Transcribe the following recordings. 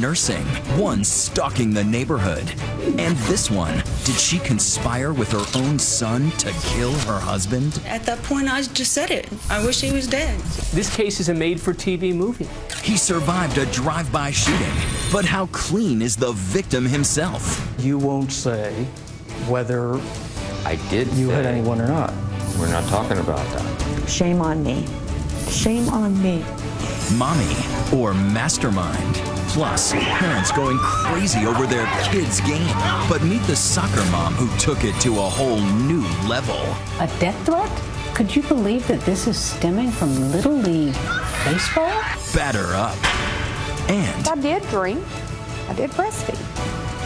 nursing, one stalking the neighborhood. And this one, did she conspire with her own son to kill her husband? At that point, I just said it. I wish he was dead. This case is a made-for-TV movie. He survived a drive-by shooting, but how clean is the victim himself? You won't say whether I did you say hit anyone or not. we're not talking about that. Shame on me. Shame on me. Mommy or mastermind? Plus, parents going crazy over their kids' game. But meet the soccer mom who took it to a whole new level. A death threat? Could you believe that this is stemming from Little League baseball? Batter up. And I did drink. I did breastfeed.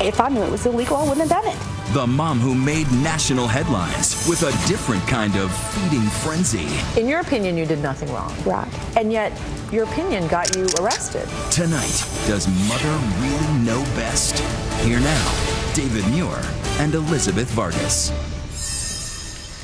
If I knew it was illegal, I wouldn't have done it. the mom who made national headlines with a different kind of feeding frenzy. In your opinion, you did nothing wrong. Right. And yet, your opinion got you arrested. Tonight, does Mother really know best? Here now, David Muir and Elizabeth Vargas.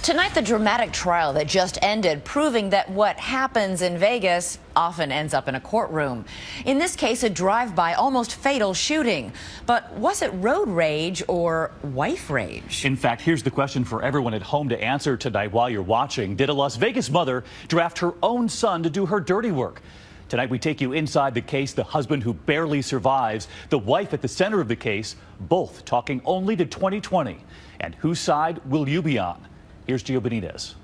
Tonight, the dramatic trial that just ended, proving that what happens in Vegas often ends up in a courtroom. In this case, a drive-by, almost fatal shooting. But was it road rage or wife rage? In fact, here's the question for everyone at home to answer tonight while you're watching. Did a Las Vegas mother draft her own son to do her dirty work? Tonight, we take you inside the case, the husband who barely survives, the wife at the center of the case, both talking only to 2020. And whose side will you be on? Here's Gio Benitez.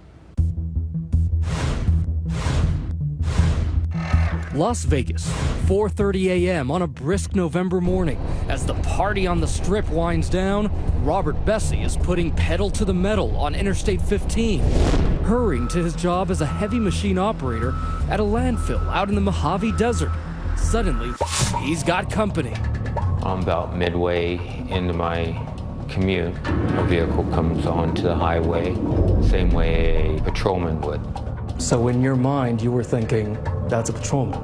Las Vegas, 4:30 a.m. on a brisk November morning. As the party on the Strip winds down, Robert Bessie is putting pedal to the metal on Interstate 15, hurrying to his job as a heavy machine operator at a landfill out in the Mojave Desert. Suddenly, he's got company. I'm about midway into my commute. A vehicle comes onto the highway, same way a patrolman would. So in your mind, you were thinking, that's a patrolman.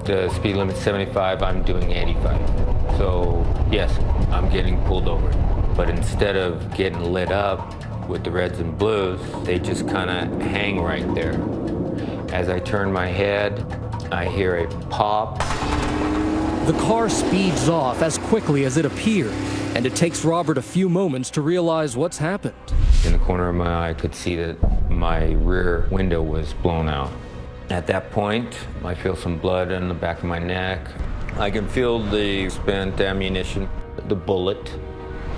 The speed limit's 75, I'm doing 85. So yes, I'm getting pulled over. But instead of getting lit up with the reds and blues, they just kind of hang right there. As I turn my head, I hear a pop. The car speeds off as quickly as it appeared, and it takes Robert a few moments to realize what's happened. In the corner of my eye, I could see that my rear window was blown out. At that point, I feel some blood in the back of my neck. I can feel the spent ammunition, the bullet.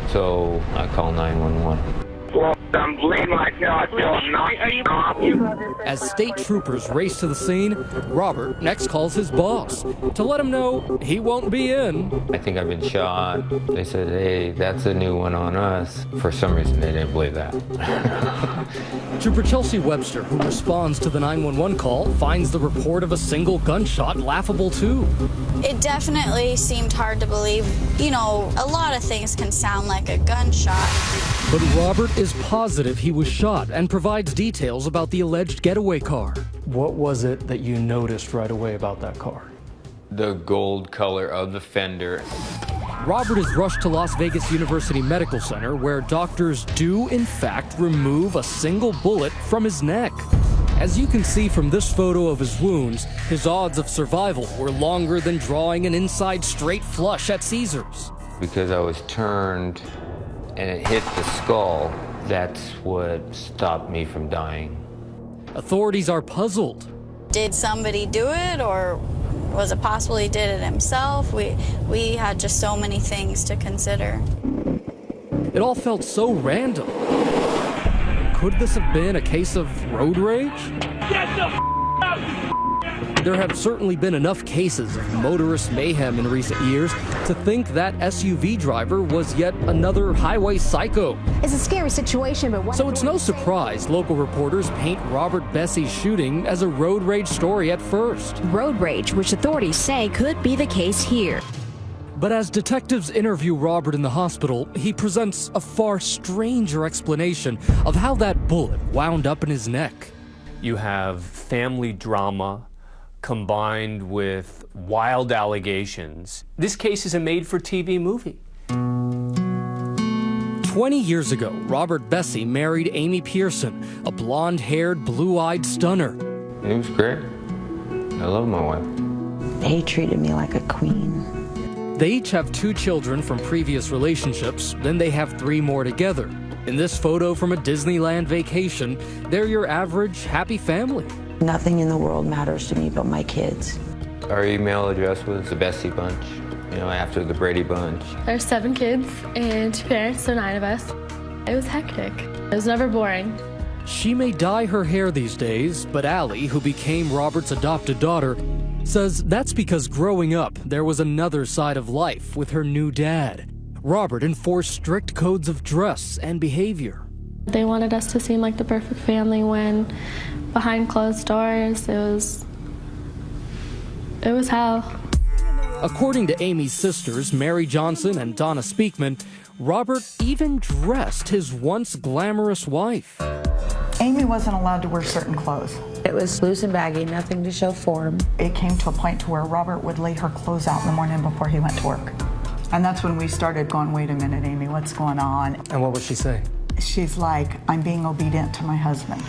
So I call 911. I'm bleeding like hell. I feel knocked. As state troopers race to the scene, Robert next calls his boss to let him know he won't be in. I think I've been shot. They said, hey, that's a new one on us. For some reason, they didn't believe that. Trooper Chelsea Webster, who responds to the 911 call, finds the report of a single gunshot laughable too. It definitely seemed hard to believe. You know, a lot of things can sound like a gunshot. But Robert is positive he was shot and provides details about the alleged getaway car. What was it that you noticed right away about that car? The gold color of the fender. Robert is rushed to Las Vegas University Medical Center, where doctors do, in fact, remove a single bullet from his neck. As you can see from this photo of his wounds, his odds of survival were longer than drawing an inside straight flush at Caesars. Because I was turned and it hit the skull, that's what stopped me from dying. Authorities are puzzled. Did somebody do it, or was it possible he did it himself? We had just so many things to consider. It all felt so random. Could this have been a case of road rage? Get the out! There have certainly been enough cases of motorist mayhem in recent years to think that SUV driver was yet another highway psycho. It's a scary situation, but what... So it's no surprise local reporters paint Robert Bessie's shooting as a road rage story at first. Road rage, which authorities say could be the case here. But as detectives interview Robert in the hospital, he presents a far stranger explanation of how that bullet wound up in his neck. You have family drama combined with wild allegations. This case is a made-for-TV movie. 20 years ago, Robert Bessie married Amy Pearson, a blonde-haired, blue-eyed stunner. It was great. I love my wife. He treated me like a queen. They each have 2 children from previous relationships, then they have 3 more together. In this photo from a Disneyland vacation, they're your average happy family. Nothing in the world matters to me but my kids. Our email address was the Bessie Bunch, after the Brady Bunch. There's 7 kids and 2 parents, so 9 of us. It was hectic. It was never boring. She may dye her hair these days, but Allie, who became Robert's adopted daughter, says that's because growing up, there was another side of life with her new dad. Robert enforced strict codes of dress and behavior. They wanted us to seem like the perfect family when behind closed doors, it was hell. According to Amy's sisters, Mary Johnson and Donna Speakman, Robert even dressed his once glamorous wife. Amy wasn't allowed to wear certain clothes. It was loose and baggy, nothing to show form. It came to a point to where Robert would lay her clothes out in the morning before he went to work. And that's when we started going, wait a minute, Amy, what's going on? And what would she say? She's like, I'm being obedient to my husband.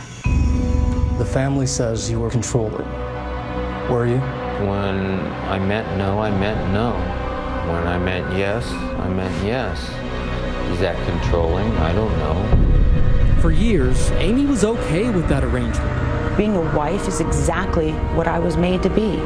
The family says you were controlling. Were you? When I meant no, I meant no. When I meant yes, I meant yes. Is that controlling? I don't know. For years, Amy was okay with that arrangement. Being a wife is exactly what I was made to be.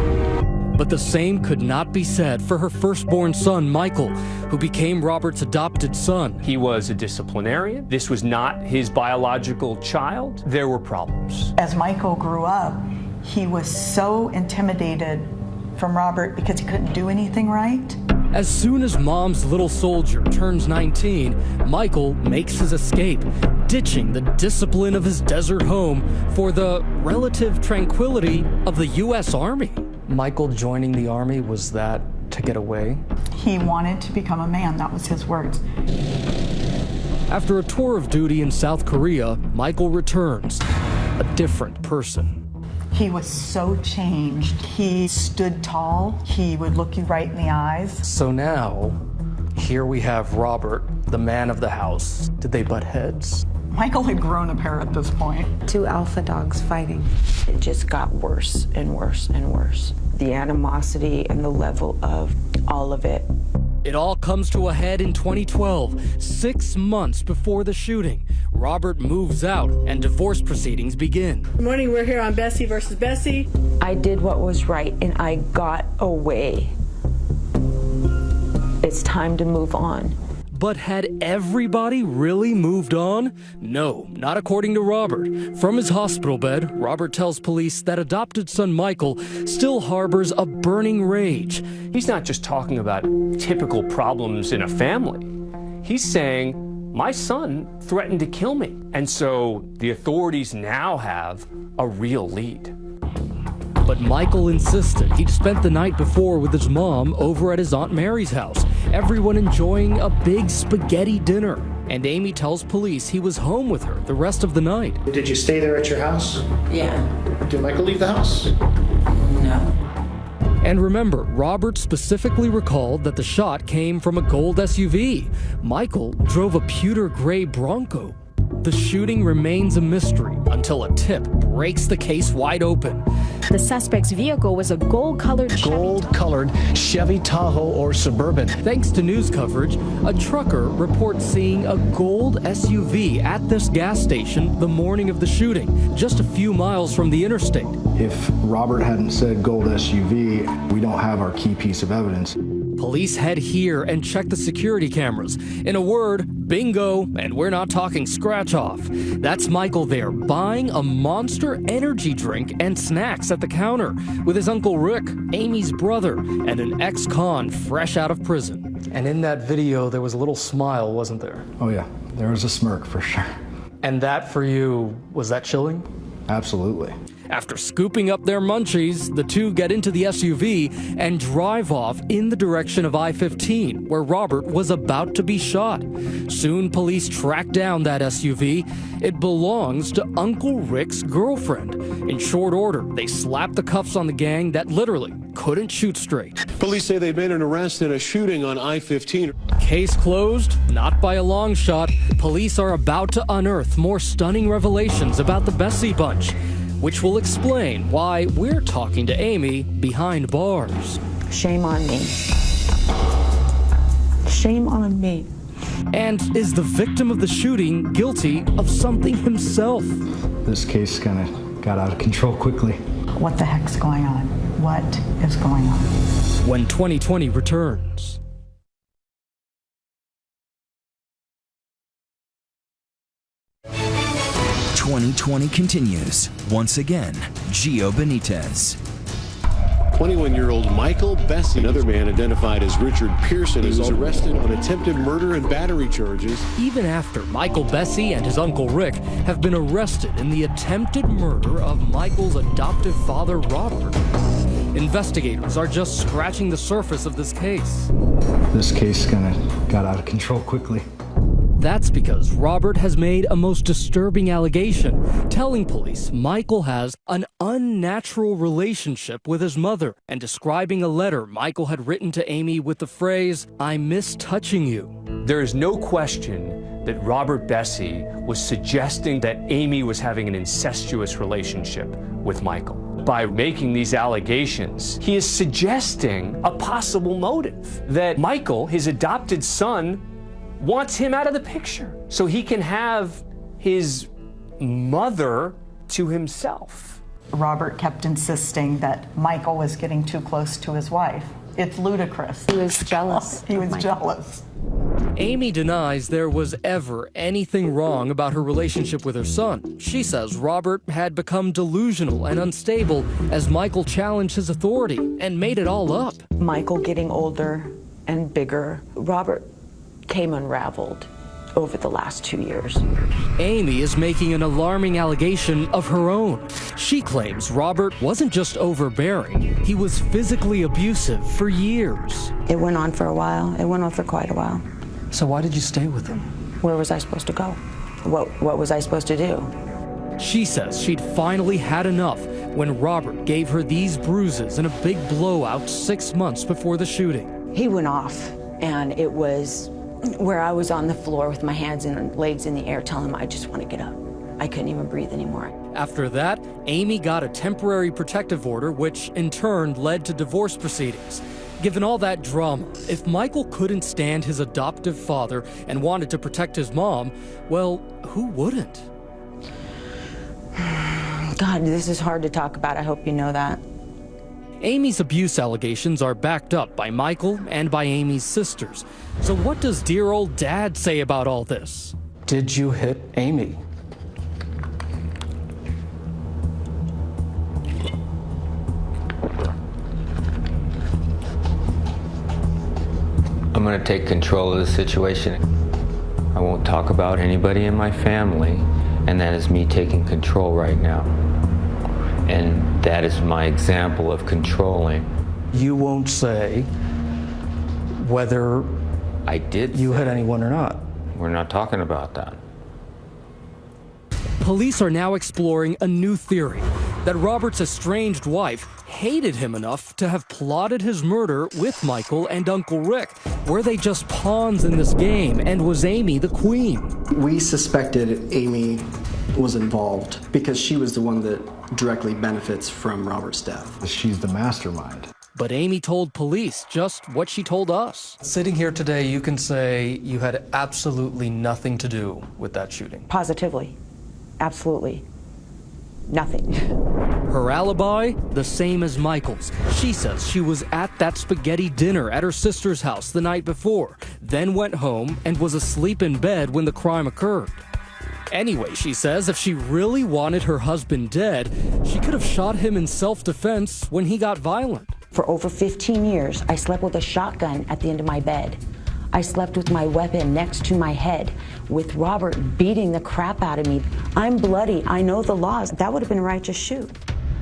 But the same could not be said for her firstborn son, Michael, who became Robert's adopted son. He was a disciplinarian. This was not his biological child. There were problems. As Michael grew up, he was so intimidated from Robert because he couldn't do anything right. As soon as mom's little soldier turns 19, Michael makes his escape, ditching the discipline of his desert home for the relative tranquility of the U.S. Army. Michael joining the Army, was that to get away? He wanted to become a man, that was his words. After a tour of duty in South Korea, Michael returns, a different person. He was so changed. He stood tall. He would look you right in the eyes. So now, here we have Robert, the man of the house. Did they butt heads? Michael had grown a pair at this point. 2 alpha dogs fighting. It just got worse and worse and worse. The animosity and the level of all of it. It all comes to a head in 2012, 6 months before the shooting. Robert moves out and divorce proceedings begin. Good morning, we're here on Bessie versus Bessie. I did what was right and I got away. It's time to move on. But had everybody really moved on? No, not according to Robert. From his hospital bed, Robert tells police that adopted son Michael still harbors a burning rage. He's not just talking about typical problems in a family. He's saying, my son threatened to kill me. And so the authorities now have a real lead. But Michael insisted he'd spent the night before with his mom over at his Aunt Mary's house, everyone enjoying a big spaghetti dinner. And Amy tells police he was home with her the rest of the night. Did you stay there at your house? Yeah. Did Michael leave the house? No. And remember, Robert specifically recalled that the shot came from a gold SUV. Michael drove a pewter gray Bronco. The shooting remains a mystery until a tip breaks the case wide open. The suspect's vehicle was a gold-colored Chevy Tahoe or Suburban. Thanks to news coverage, a trucker reports seeing a gold SUV at this gas station the morning of the shooting, just a few miles from the interstate. If Robert hadn't said gold SUV, we don't have our key piece of evidence. Police head here and check the security cameras. In a word, bingo, and we're not talking scratch off. That's Michael there, buying a Monster energy drink and snacks at the counter with his Uncle Rick, Amy's brother, and an ex-con fresh out of prison. And in that video, there was a little smile, wasn't there? Oh yeah, there was a smirk for sure. And that for you, was that chilling? Absolutely. After scooping up their munchies, the two get into the SUV and drive off in the direction of I-15, where Robert was about to be shot. Soon, police track down that SUV. It belongs to Uncle Rick's girlfriend. In short order, they slap the cuffs on the gang that literally couldn't shoot straight. Police say they've made an arrest in a shooting on I-15. Case closed? Not by a long shot. Police are about to unearth more stunning revelations about the Bessie Bunch, which will explain why we're talking to Amy behind bars. Shame on me. Shame on me. And is the victim of the shooting guilty of something himself? This case kind of got out of control quickly. What the heck's going on? What is going on? When 2020 returns. "2020 continues. Once again, Gio Benitez. 21-year-old Michael Bessie, another man identified as Richard Pearson, is arrested on attempted murder and battery charges. Even after Michael Bessie and his uncle Rick have been arrested in the attempted murder of Michael's adoptive father, Robert. Investigators are just scratching the surface of this case. This case kind of got out of control quickly. That's because Robert has made a most disturbing allegation, telling police Michael has an unnatural relationship with his mother and describing a letter Michael had written to Amy with the phrase, "I miss touching you." There is no question that Robert Bessie was suggesting that Amy was having an incestuous relationship with Michael. By making these allegations, he is suggesting a possible motive, that Michael, his adopted son, wants him out of the picture so he can have his mother to himself. Robert kept insisting that Michael was getting too close to his wife. It's ludicrous. He was jealous. He was jealous. Amy denies there was ever anything wrong about her relationship with her son. She says Robert had become delusional and unstable as Michael challenged his authority and made it all up. Michael getting older and bigger. Robert came unraveled over the last 2 years. Amy is making an alarming allegation of her own. She claims Robert wasn't just overbearing, he was physically abusive for years. It went on for a while. It went on for quite a while. So why did you stay with him? Where was I supposed to go? What was I supposed to do? She says she'd finally had enough when Robert gave her these bruises and a big blowout 6 months before the shooting. He went off, and it was where I was on the floor with my hands and legs in the air telling him I just want to get up. I couldn't even breathe anymore. After that, Amy got a temporary protective order, which in turn led to divorce proceedings. Given all that drama, if Michael couldn't stand his adoptive father and wanted to protect his mom, well, who wouldn't? God, this is hard to talk about. I hope you know that. Amy's abuse allegations are backed up by Michael and by Amy's sisters. So what does dear old dad say about all this? Did you hit Amy? I'm going to take control of the situation. I won't talk about anybody in my family, and that is me taking control right now. And that is my example of controlling. You won't say whether I did you hit anyone or not. We're not talking about that. Police are now exploring a new theory, that Robert's estranged wife hated him enough to have plotted his murder with Michael and Uncle Rick. Were they just pawns in this game, and was Amy the queen? We suspected Amy was involved because she was the one that directly benefits from Robert's death. She's the mastermind. But Amy told police just what she told us. Sitting here today, you can say you had absolutely nothing to do with that shooting. Positively. Absolutely. Nothing. Her alibi, the same as Michael's. She says she was at that spaghetti dinner at her sister's house the night before, then went home and was asleep in bed when the crime occurred. Anyway, she says if she really wanted her husband dead, she could have shot him in self-defense when he got violent. For over 15 years, I slept with a shotgun at the end of my bed. I slept with my weapon next to my head, with Robert beating the crap out of me. I'm bloody. I know the laws. That would have been right to shoot.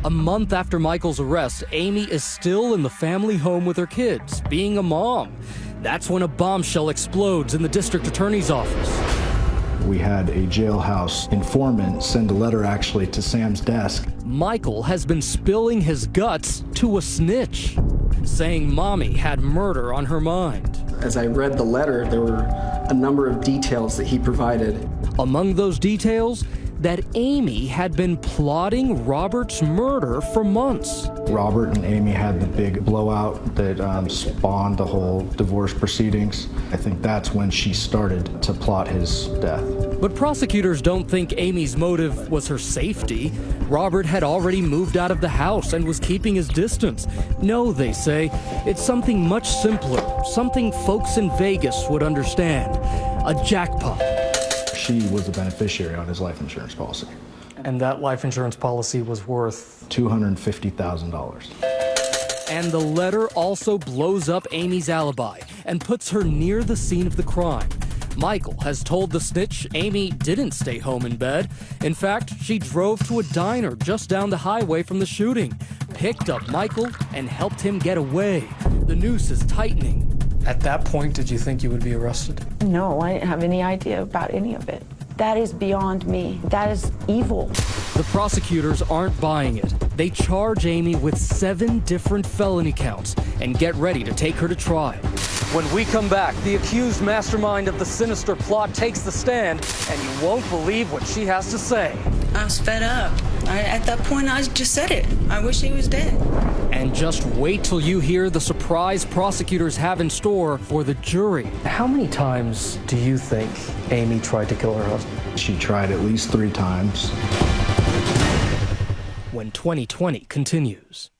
A month after Michael's arrest, Amy is still in the family home with her kids, being a mom. That's when a bombshell explodes in the district attorney's office. We had a jailhouse informant send a letter actually to Sam's desk. Michael has been spilling his guts to a snitch, saying Mommy had murder on her mind. As I read the letter, there were a number of details that he provided. Among those details, that Amy had been plotting Robert's murder for months. Robert and Amy had the big blowout that spawned the whole divorce proceedings. I think that's when she started to plot his death. But prosecutors don't think Amy's motive was her safety. Robert had already moved out of the house and was keeping his distance. No, they say, it's something much simpler, something folks in Vegas would understand. A jackpot. She was the beneficiary on his life insurance policy. And that life insurance policy was worth $250,000. And the letter also blows up Amy's alibi and puts her near the scene of the crime. Michael has told the snitch Amy didn't stay home in bed. In fact, she drove to a diner just down the highway from the shooting, picked up Michael, and helped him get away. The noose is tightening. At that point, did you think you would be arrested? No, I didn't have any idea about any of it. That is beyond me. That is evil. The prosecutors aren't buying it. They charge Amy with 7 different felony counts and get ready to take her to trial. When we come back, the accused mastermind of the sinister plot takes the stand, and you won't believe what she has to say. I was fed up. At that point, I just said it. I wish he was dead. And just wait till you hear the surprise prosecutors have in store for the jury. How many times do you think Amy tried to kill her husband? She tried at least 3 times. When 2020 continues.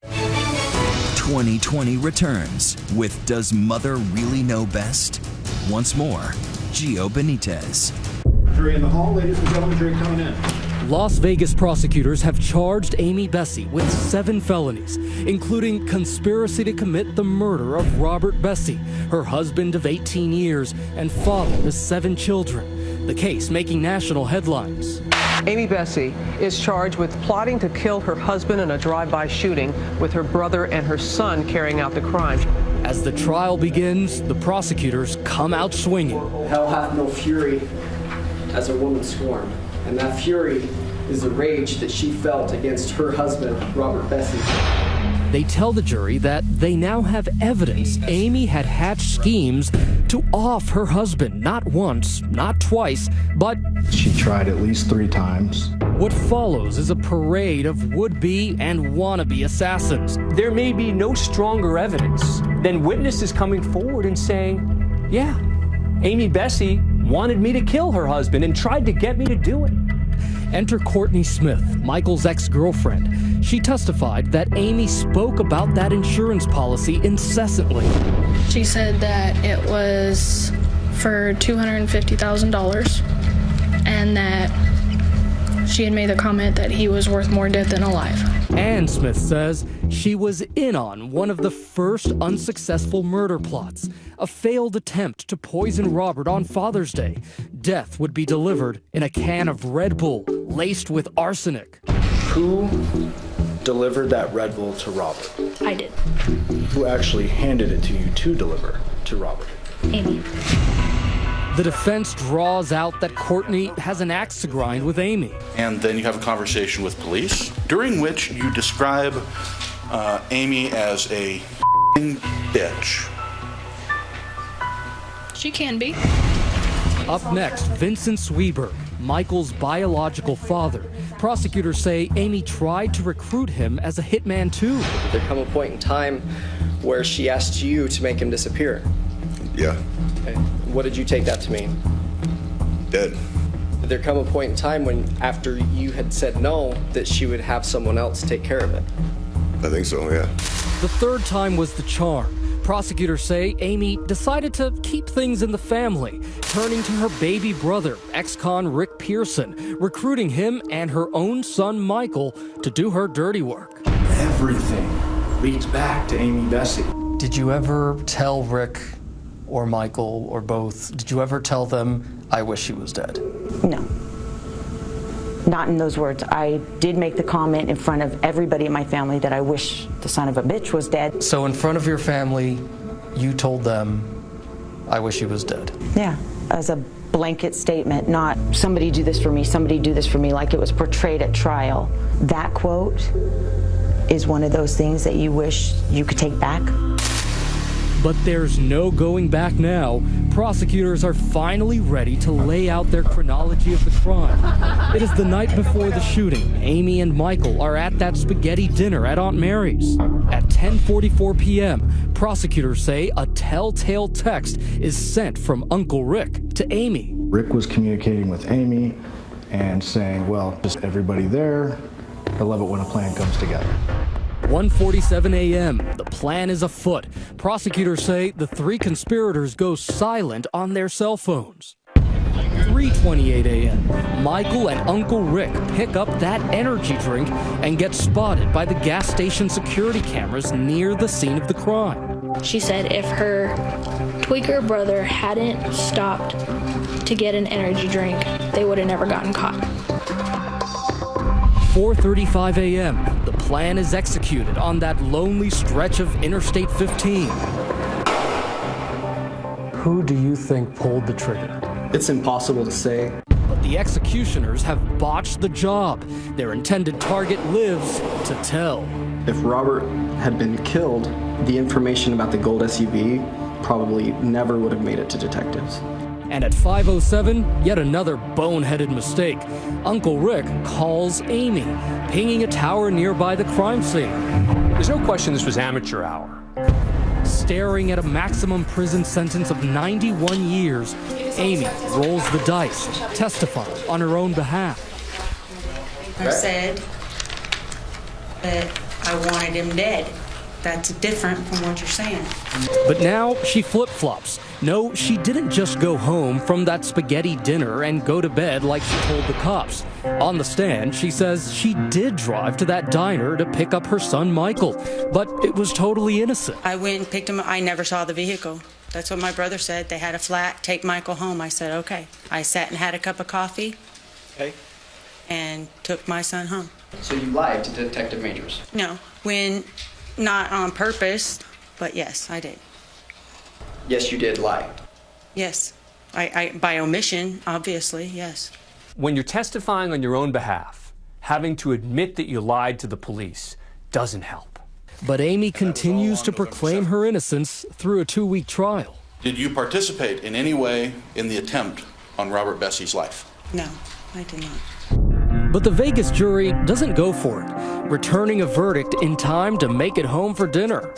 "2020 returns with Does Mother Really Know Best? Once more, Gio Benitez. Jury in the hall, ladies and gentlemen, jury coming in. Las Vegas prosecutors have charged Amy Bessie with 7 felonies, including conspiracy to commit the murder of Robert Bessie, her husband of 18 years and father of 7 children. The case making national headlines. Amy Bessie is charged with plotting to kill her husband in a drive-by shooting, with her brother and her son carrying out the crime. As the trial begins, the prosecutors come out swinging. Hell hath no fury as a woman scorned, and that fury is the rage that she felt against her husband, Robert Bessie. They tell the jury that they now have evidence Amy had hatched schemes to off her husband, not once, not twice, but she tried at least 3 times. What follows is a parade of would-be and wannabe assassins. There may be no stronger evidence than witnesses coming forward and saying, yeah, Amy Bessie wanted me to kill her husband and tried to get me to do it. Enter Courtney Smith, Michael's ex-girlfriend. She testified that Amy spoke about that insurance policy incessantly. She said that it was for $250,000 and that she had made the comment that he was worth more dead than alive. And Smith says she was in on one of the first unsuccessful murder plots, a failed attempt to poison Robert on Father's Day. Death would be delivered in a can of Red Bull laced with arsenic. Who delivered that Red Bull to Robert? I did. Who actually handed it to you to deliver to Robert? Amy. The defense draws out that Courtney has an axe to grind with Amy. And then you have a conversation with police, during which you describe Amy as a bitch. She can be. Up next, Vincent Sweberg, Michael's biological father. Prosecutors say Amy tried to recruit him as a hitman too. There come a point in time where she asked you to make him disappear. Yeah. Okay. What did you take that to mean? Dead. Did there come a point in time when, after you had said no, that she would have someone else take care of it? I think so, yeah. The third time was the charm. Prosecutors say Amy decided to keep things in the family, turning to her baby brother, ex-con Rick Pearson, recruiting him and her own son Michael to do her dirty work. Everything leads back to Amy Bessie. Did you ever tell Rick or Michael or both, did you ever tell them, I wish he was dead? No. Not in those words. I did make the comment in front of everybody in my family that I wish the son of a bitch was dead. So in front of your family, you told them, I wish he was dead? Yeah, as a blanket statement, not somebody do this for me, somebody do this for me, like it was portrayed at trial. That quote is one of those things that you wish you could take back. But there's no going back now. Prosecutors are finally ready to lay out their chronology of the crime. It is the night before the shooting. Amy and Michael are at that spaghetti dinner at Aunt Mary's. At 10:44 p.m., prosecutors say a telltale text is sent from Uncle Rick to Amy. Rick was communicating with Amy and saying, well, just everybody there. I love it when a plan comes together. 1:47 a.m. The plan is afoot. Prosecutors say the three conspirators go silent on their cell phones. 3:28 a.m. Michael and Uncle Rick pick up that energy drink and get spotted by the gas station security cameras near the scene of the crime. She said if her tweaker brother hadn't stopped to get an energy drink, they would have never gotten caught. 4:35 a.m. The plan is executed on that lonely stretch of Interstate 15. Who do you think pulled the trigger? It's impossible to say. But the executioners have botched the job. Their intended target lives to tell. If Robert had been killed, the information about the gold SUV probably never would have made it to detectives. And at 5:07, yet another boneheaded mistake. Uncle Rick calls Amy, pinging a tower nearby the crime scene. There's no question this was amateur hour. Staring at a maximum prison sentence of 91 years, Amy rolls the dice, testifying on her own behalf. I said that I wanted him dead. That's different from what you're saying. But now she flip-flops. No, she didn't just go home from that spaghetti dinner and go to bed like she told the cops. On the stand, she says she did drive to that diner to pick up her son Michael, but it was totally innocent. I went and picked him up. I never saw the vehicle. That's what my brother said. They had a flat, take Michael home. I said, okay. I sat and had a cup of coffee. Okay. And took my son home. So you lied to Detective Majors? No, not on purpose, but yes, I did. Yes, you did lie. Yes. I by omission, obviously, yes. When you're testifying on your own behalf, having to admit that you lied to the police doesn't help. But Amy continues to proclaim her innocence through a 2-week trial. Did you participate in any way in the attempt on Robert Bessie's life? No, I did not. But the Vegas jury doesn't go for it, returning a verdict in time to make it home for dinner.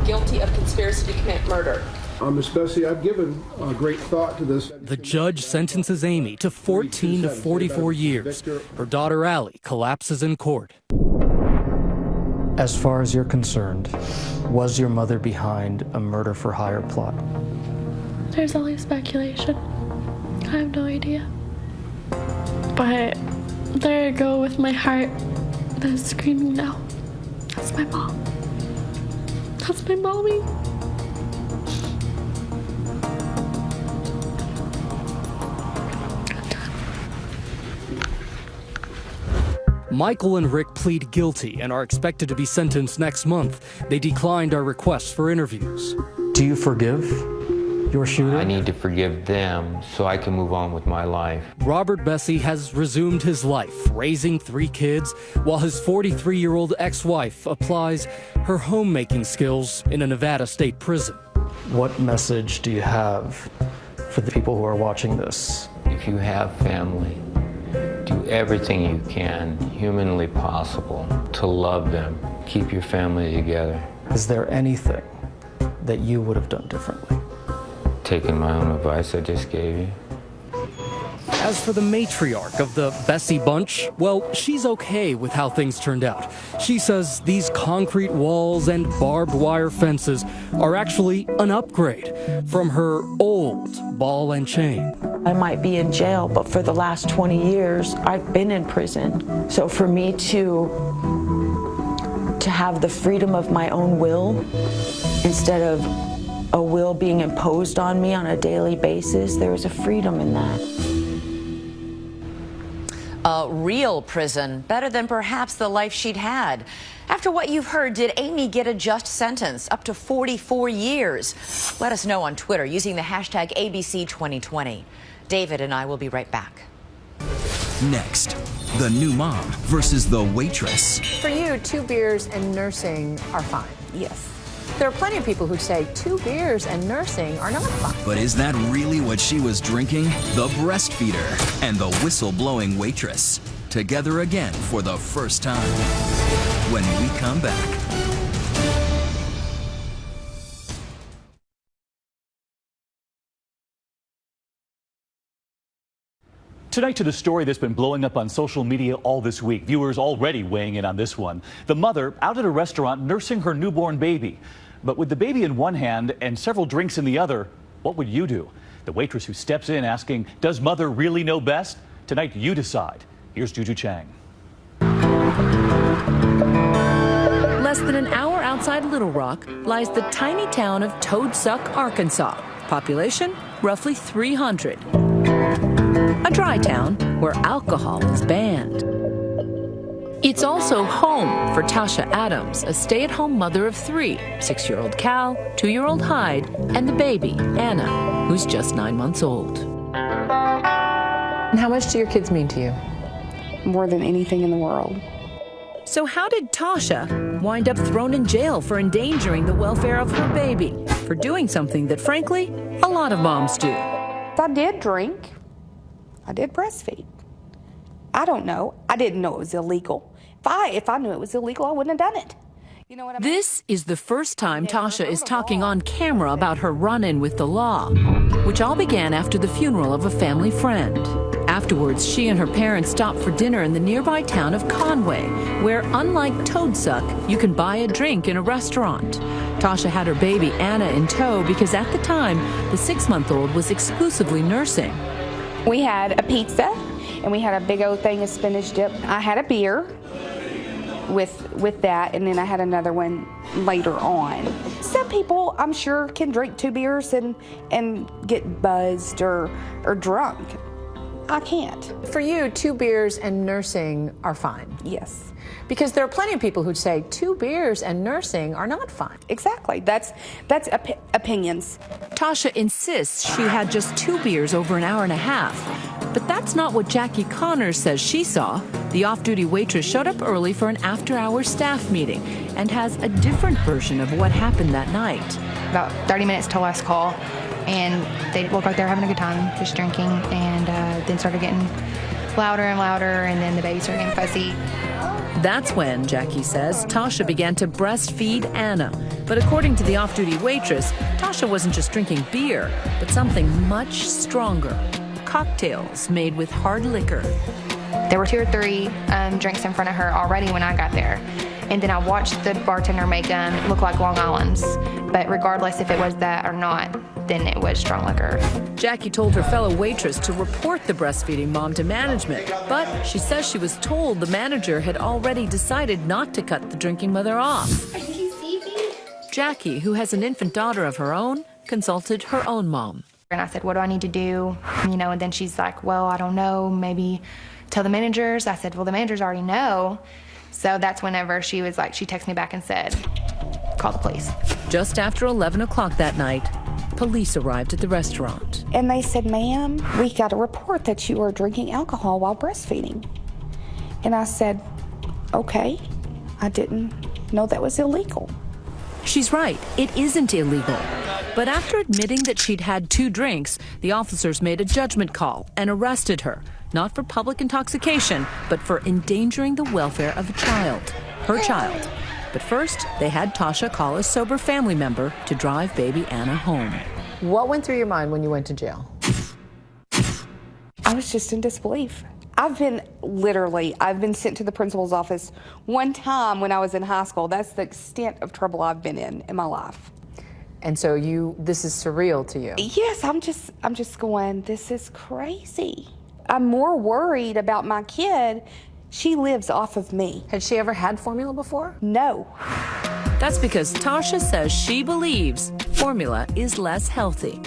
Guilty of conspiracy to commit murder. Miss Bessie, I've given great thought to this. The judge sentences Amy to 14 to 44 years. Her daughter Allie collapses in court. As far as you're concerned, was your mother behind a murder-for-hire plot? There's only speculation. I have no idea. But there I go with my heart that's screaming now. That's my mom. That's my mommy. Michael and Rick plead guilty and are expected to be sentenced next month. They declined our requests for interviews. Do you forgive your shooter? I need to forgive them so I can move on with my life. Robert Bessie has resumed his life, raising 3 kids, while his 43-year-old ex-wife applies her homemaking skills in a Nevada state prison. What message do you have for the people who are watching this? If you have family, do everything you can, humanly possible, to love them. Keep your family together. Is there anything that you would have done differently? Taking my own advice I just gave you. As for the matriarch of the Bessie bunch, well, she's okay with how things turned out. She says these concrete walls and barbed wire fences are actually an upgrade from her old ball and chain. I might be in jail, but for the last 20 years, I've been in prison. So for me to have the freedom of my own will, instead of a will being imposed on me on a daily basis, there is a freedom in that. A real prison, better than perhaps the life she'd had. After what you've heard, did Amy get a just sentence, up to 44 years? Let us know on Twitter using the hashtag ABC2020. David and I will be right back. Next, the new mom versus the waitress. For you, 2 beers and nursing are fine. Yes. There are plenty of people who say 2 beers and nursing are not fun. But is that really what she was drinking? The breastfeeder and the whistle-blowing waitress. Together again for the first time. When we come back. Tonight to the story that's been blowing up on social media all this week. Viewers already weighing in on this one. The mother out at a restaurant nursing her newborn baby. But with the baby in one hand and several drinks in the other, what would you do? The waitress who steps in asking, does mother really know best? Tonight you decide. Here's Juju Chang. Less than an hour outside Little Rock lies the tiny town of Toadsuck, Arkansas. Population, roughly 300. A dry town where alcohol is banned. It's also home for Tasha Adams, a stay-at-home mother of 3, 6-year-old Cal, 2-year-old Hyde, and the baby, Anna, who's just 9 months old. And how much do your kids mean to you? More than anything in the world. So how did Tasha wind up thrown in jail for endangering the welfare of her baby? For doing something that, frankly, a lot of moms do. I did drink. I did breastfeed. I don't know. I didn't know it was illegal. If I knew it was illegal, I wouldn't have done it. You know what I mean? This is the first time Tasha is talking on camera about her run-in with the law, which all began after the funeral of a family friend. Afterwards, she and her parents stopped for dinner in the nearby town of Conway, where, unlike Toadsuck, you can buy a drink in a restaurant. Tasha had her baby Anna in tow because at the time, the 6-month-old was exclusively nursing. We had a pizza, and we had a big old thing of spinach dip. I had a beer with that, and then I had another one later on. Some people, I'm sure, can drink 2 beers and get buzzed or drunk. I can't. For you, 2 beers and nursing are fine. Yes. Because there are plenty of people who'd say 2 beers and nursing are not fine. Exactly. That's opinions. Tasha insists she had just 2 beers over an hour and a half. But that's not what Jackie Connors says she saw. The off-duty waitress showed up early for an after-hours staff meeting and has a different version of what happened that night. About 30 minutes till last call, and they looked like they were having a good time, just drinking, and then started getting louder and louder, and then the baby started getting fussy. That's when, Jackie says, Tasha began to breastfeed Anna. But according to the off-duty waitress, Tasha wasn't just drinking beer, but something much stronger. Cocktails made with hard liquor. There were 2 or 3 drinks in front of her already when I got there. And then I watched the bartender make them look like Long Island's. But regardless if it was that or not, then it was strong liquor. Jackie told her fellow waitress to report the breastfeeding mom to management, but she says she was told the manager had already decided not to cut the drinking mother off. Jackie, who has an infant daughter of her own, consulted her own mom. And I said, what do I need to do? You know, and then she's like, well, I don't know, maybe tell the managers. I said, well, the managers already know. So that's whenever she was like, she texted me back and said, call the police. Just after 11 o'clock that night, police arrived at the restaurant. And they said, ma'am, we got a report that you were drinking alcohol while breastfeeding. And I said, okay, I didn't know that was illegal. She's right, it isn't illegal. But after admitting that she'd had 2 drinks, the officers made a judgment call and arrested her, not for public intoxication, but for endangering the welfare of a child, her child. But first, they had Tasha call a sober family member to drive baby Anna home. What went through your mind when you went to jail? I was just in disbelief. I've been sent to the principal's office one time when I was in high school. That's the extent of trouble I've been in my life. And so this is surreal to you? Yes, I'm just going, this is crazy. I'm more worried about my kid. She lives off of me. Had she ever had formula before? No. That's because Tasha says she believes formula is less healthy.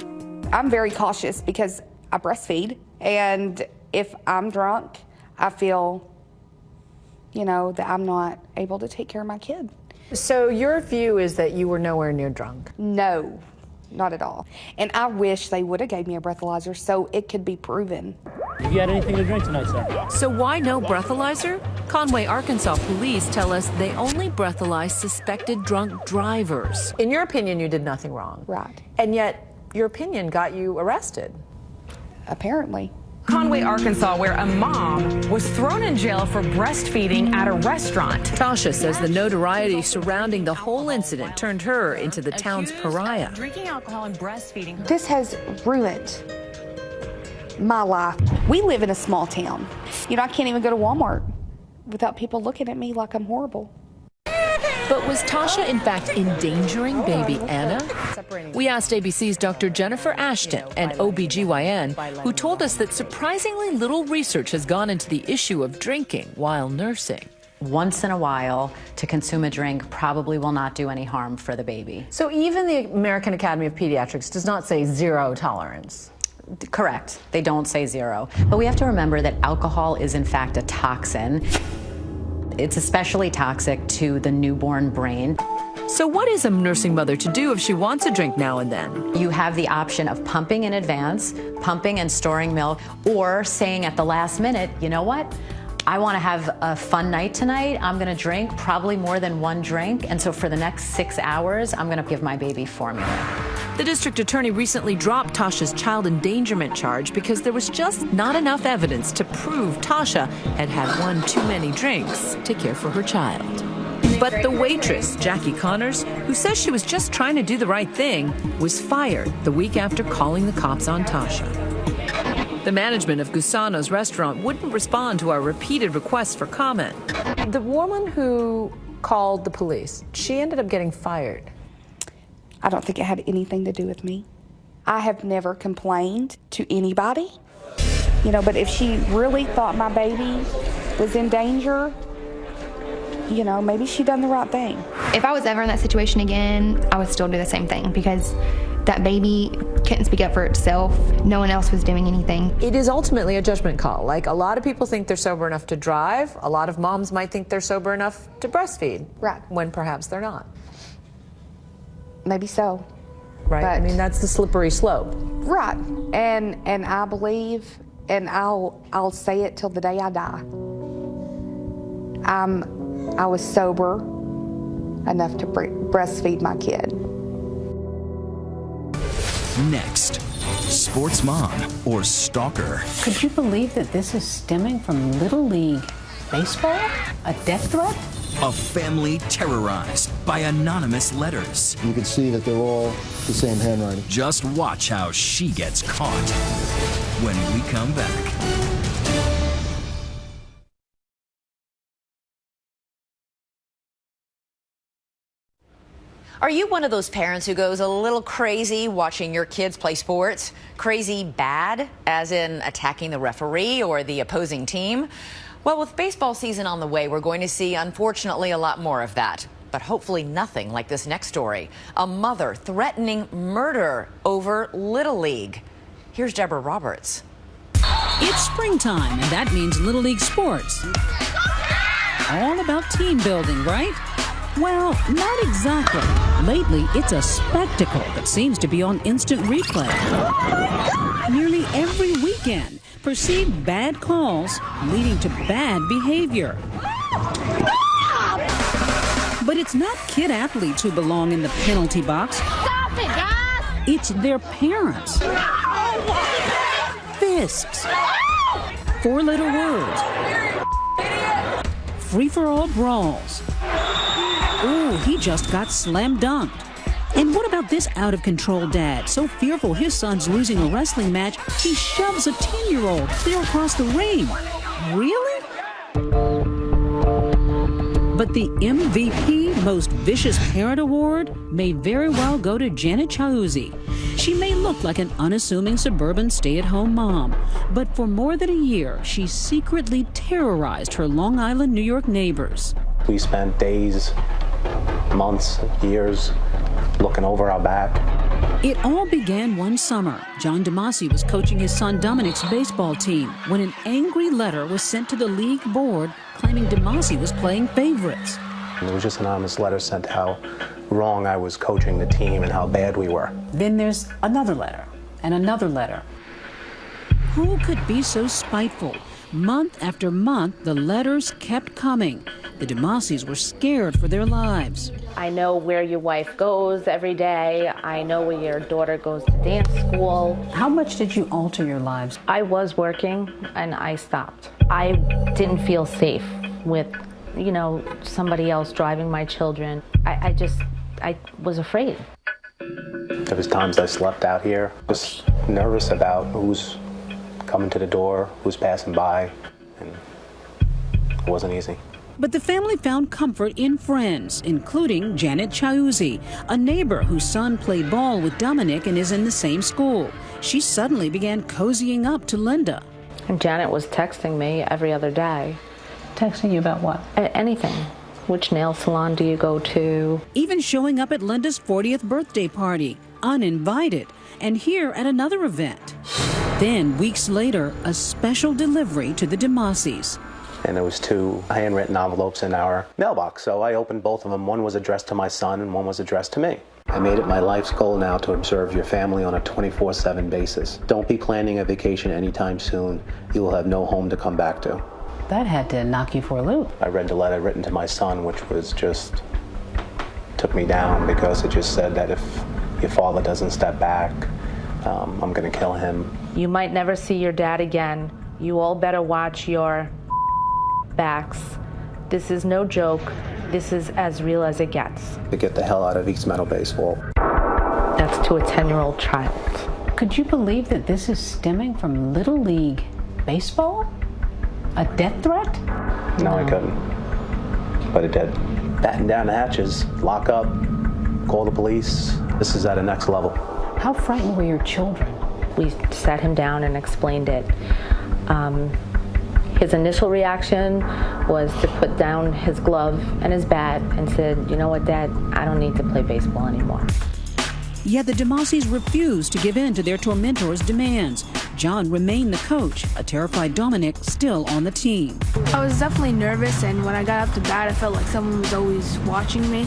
I'm very cautious because I breastfeed, and if I'm drunk, I feel, that I'm not able to take care of my kid. So your view is that you were nowhere near drunk? No, not at all. And I wish they would have gave me a breathalyzer so it could be proven. Have you had anything to drink tonight, sir? So why no breathalyzer? Conway, Arkansas police tell us they only breathalyze suspected drunk drivers. In your opinion, you did nothing wrong. Right. And yet, your opinion got you arrested. Apparently. Conway, Arkansas, where a mom was thrown in jail for breastfeeding at a restaurant. Tasha says the notoriety surrounding the whole incident turned her into the town's pariah. Drinking alcohol and breastfeeding. This has ruined my life. We live in a small town. You know, I can't even go to Walmart without people looking at me like I'm horrible. But was Tasha in fact endangering baby Anna? We asked ABC's Dr. Jennifer Ashton, an OBGYN, who told us that surprisingly little research has gone into the issue of drinking while nursing. Once in a while, to consume a drink probably will not do any harm for the baby. So even the American Academy of Pediatrics does not say zero tolerance. Correct. They don't say zero. But we have to remember that alcohol is in fact a toxin. It's especially toxic to the newborn brain. So what is a nursing mother to do if she wants a drink now and then? You have the option of pumping in advance, pumping and storing milk, or saying at the last minute, you know what? I want to have a fun night tonight. I'm going to drink probably more than one drink. And so for the next 6 hours, I'm going to give my baby formula. The district attorney recently dropped Tasha's child endangerment charge because there was just not enough evidence to prove Tasha had had one too many drinks to care for her child. But the waitress, Jackie Connors, who says she was just trying to do the right thing, was fired the week after calling the cops on Tasha. The management of Gusano's restaurant wouldn't respond to our repeated requests for comment. The woman who called the police, she ended up getting fired. I don't think it had anything to do with me. I have never complained to anybody, you know, but if she really thought my baby was in danger, you know, maybe she done the right thing. If I was ever in that situation again, I would still do the same thing because that baby couldn't speak up for itself. No one else was doing anything. It is ultimately a judgment call. Like, a lot of people think they're sober enough to drive. A lot of moms might think they're sober enough to breastfeed. Right. When perhaps they're not. Maybe so. Right. But, I mean, that's the slippery slope. Right. And I believe, and I'll say it till the day I die. I was sober enough to breastfeed my kid. Next, sports mom or stalker. Could you believe that this is stemming from Little League baseball? A death threat? A family terrorized by anonymous letters. You can see that they're all the same handwriting. Just watch how she gets caught when we come back. Are you one of those parents who goes a little crazy watching your kids play sports? Crazy bad, as in attacking the referee or the opposing team? Well, with baseball season on the way, we're going to see, unfortunately, a lot more of that. But hopefully nothing like this next story. A mother threatening murder over Little League. Here's Deborah Roberts. It's springtime, and that means Little League sports. All about team building, right? Well, not exactly. Lately, it's a spectacle that seems to be on instant replay. Nearly every weekend, perceived bad calls leading to bad behavior. But it's not kid athletes who belong in the penalty box. Stop it, guys! It's their parents. Fists. 4 letter words. Free-for-all brawls. Ooh, he just got slam dunked. And what about this out-of-control dad, so fearful his son's losing a wrestling match, he shoves a 10-year-old clear across the ring? Really? But the MVP Most Vicious Parent Award may very well go to Janet Chaouzi. She may look like an unassuming suburban stay-at-home mom, but for more than a year, she secretly terrorized her Long Island, New York neighbors. We spent days, months, years looking over our back. It all began one summer. John DeMasi was coaching his son Dominic's baseball team when an angry letter was sent to the league board claiming DeMasi was playing favorites. It was just an anonymous letter sent how wrong I was coaching the team and how bad we were. Then there's another letter and another letter. Who could be so spiteful? Month after month, the letters kept coming. The DeMassis were scared for their lives. I know where your wife goes every day. I know where your daughter goes to dance school. How much did you alter your lives? I was working and I stopped. I didn't feel safe with, somebody else driving my children. I was afraid. There was times I slept out here, just nervous about who's coming to the door, who's passing by, and it wasn't easy. But the family found comfort in friends, including Janet Chiuzzi, a neighbor whose son played ball with Dominic and is in the same school. She suddenly began cozying up to Linda. And Janet was texting me every other day. Texting you about what? Anything. Which nail salon do you go to? Even showing up at Linda's 40th birthday party, uninvited, and here at another event. Then, weeks later, a special delivery to the DeMassis. And there was 2 handwritten envelopes in our mailbox, so I opened both of them. One was addressed to my son and one was addressed to me. I made it my life's goal now to observe your family on a 24/7 basis. Don't be planning a vacation anytime soon. You will have no home to come back to. That had to knock you for a loop. I read the letter written to my son, which was just took me down, because it just said that if your father doesn't step back, I'm going to kill him. You might never see your dad again. You all better watch your backs. This is no joke. This is as real as it gets. To get the hell out of East Meadow Baseball. That's to a 10-year-old child. Could you believe that this is stemming from Little League baseball? A death threat? No, I couldn't. But it did. Batten down the hatches, lock up, call the police. This is at a next level. How frightened were your children? We sat him down and explained it. His initial reaction was to put down his glove and his bat and said, "You know what, Dad, I don't need to play baseball anymore." Yet the DeMassis refused to give in to their tormentor's demands. John remained the coach, a terrified Dominic still on the team. I was definitely nervous, and when I got up to bat, I felt like someone was always watching me.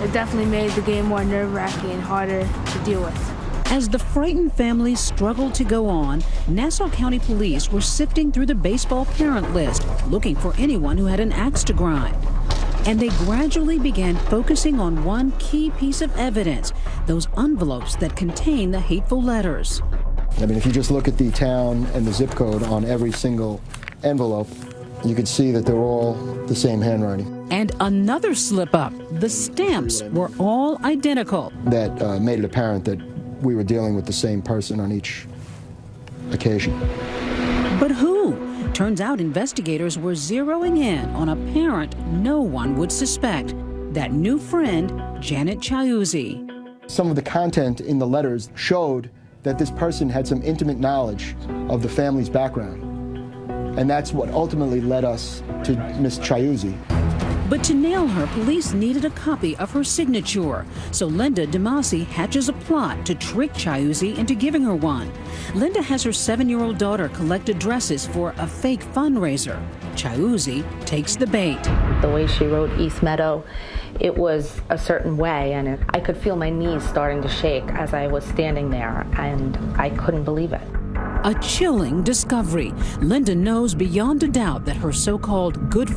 It definitely made the game more nerve-wracking and harder to deal with. As the frightened families struggled to go on, Nassau County Police were sifting through the baseball parent list, looking for anyone who had an axe to grind. And they gradually began focusing on one key piece of evidence, those envelopes that contain the hateful letters. I mean, if you just look at the town and the zip code on every single envelope, you could see that they're all the same handwriting. And another slip-up, the stamps were all identical. That made it apparent that we were dealing with the same person on each occasion. But who? Turns out investigators were zeroing in on a parent no one would suspect, that new friend, Janet Chiuzzi. Some of the content in the letters showed that this person had some intimate knowledge of the family's background. And that's what ultimately led us to Miss Chiuzzi. But to nail her, police needed a copy of her signature. So Linda DeMassi hatches a plot to trick Chiuzzi into giving her one. Linda has her 7-year-old daughter collect addresses for a fake fundraiser. Chiuzzi takes the bait. The way she wrote East Meadow, it was a certain way, and I could feel my knees starting to shake as I was standing there, and I couldn't believe it. A chilling discovery. Linda knows beyond a doubt that her so-called good